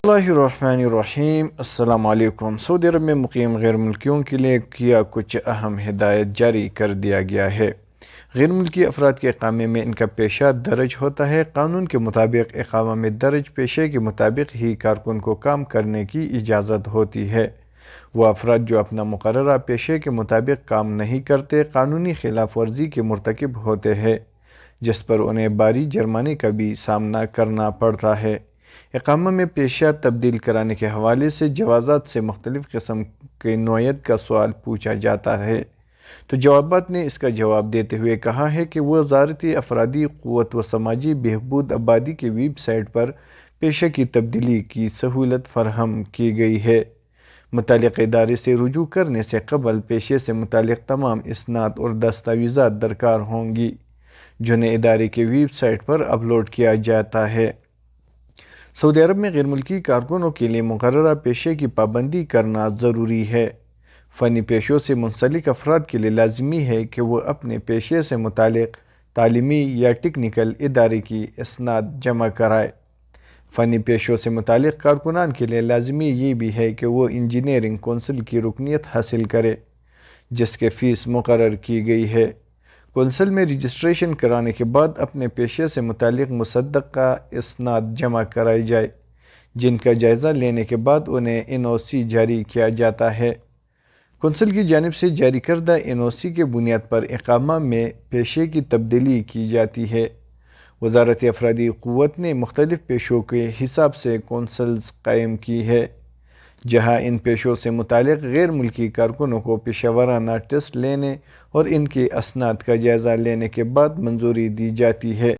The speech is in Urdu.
بسم اللہ الرحمن الرحیم۔ السلام علیکم۔ سعودی عرب میں مقیم غیر ملکیوں کے لیے کیا کچھ اہم ہدایت جاری کر دیا گیا ہے۔ غیر ملکی افراد کے اقامے میں ان کا پیشہ درج ہوتا ہے۔ قانون کے مطابق اقامہ میں درج پیشے کے مطابق ہی کارکن کو کام کرنے کی اجازت ہوتی ہے۔ وہ افراد جو اپنا مقررہ پیشے کے مطابق کام نہیں کرتے قانونی خلاف ورزی کے مرتکب ہوتے ہیں، جس پر انہیں بھاری جرمانے کا بھی سامنا کرنا پڑتا ہے۔ اقامہ میں پیشہ تبدیل کرانے کے حوالے سے جوازات سے مختلف قسم کی نوعیت کا سوال پوچھا جاتا ہے، تو جوابات نے اس کا جواب دیتے ہوئے کہا ہے کہ وزارت افرادی قوت و سماجی بہبود آبادی کی ویب سائٹ پر پیشہ کی تبدیلی کی سہولت فراہم کی گئی ہے۔ متعلقہ ادارے سے رجوع کرنے سے قبل پیشے سے متعلق تمام اسناد اور دستاویزات درکار ہوں گی، جنہیں ادارے کی ویب سائٹ پر اپلوڈ کیا جاتا ہے۔ سعودی عرب میں غیر ملکی کارکنوں کے لیے مقررہ پیشے کی پابندی کرنا ضروری ہے۔ فنی پیشوں سے منسلک افراد کے لیے لازمی ہے کہ وہ اپنے پیشے سے متعلق تعلیمی یا ٹیکنیکل ادارے کی اسناد جمع کرائیں۔ فنی پیشوں سے متعلق کارکنان کے لیے لازمی یہ بھی ہے کہ وہ انجینئرنگ کونسل کی رکنیت حاصل کریں، جس کی فیس مقرر کی گئی ہے۔ کونسل میں رجسٹریشن کرانے کے بعد اپنے پیشے سے متعلق مصدقہ اسناد جمع کرائے جائیں، جن کا جائزہ لینے کے بعد انہیں NOC جاری کیا جاتا ہے۔ کونسل کی جانب سے جاری کردہ NOC کی بنیاد پر اقامہ میں پیشے کی تبدیلی کی جاتی ہے۔ وزارت افرادی قوت نے مختلف پیشوں کے حساب سے کونسلز قائم کی ہے، جہاں ان پیشوں سے متعلق غیر ملکی کارکنوں کو پیشہ ورانہ ٹیسٹ لینے اور ان کے اسناد کا جائزہ لینے کے بعد منظوری دی جاتی ہے۔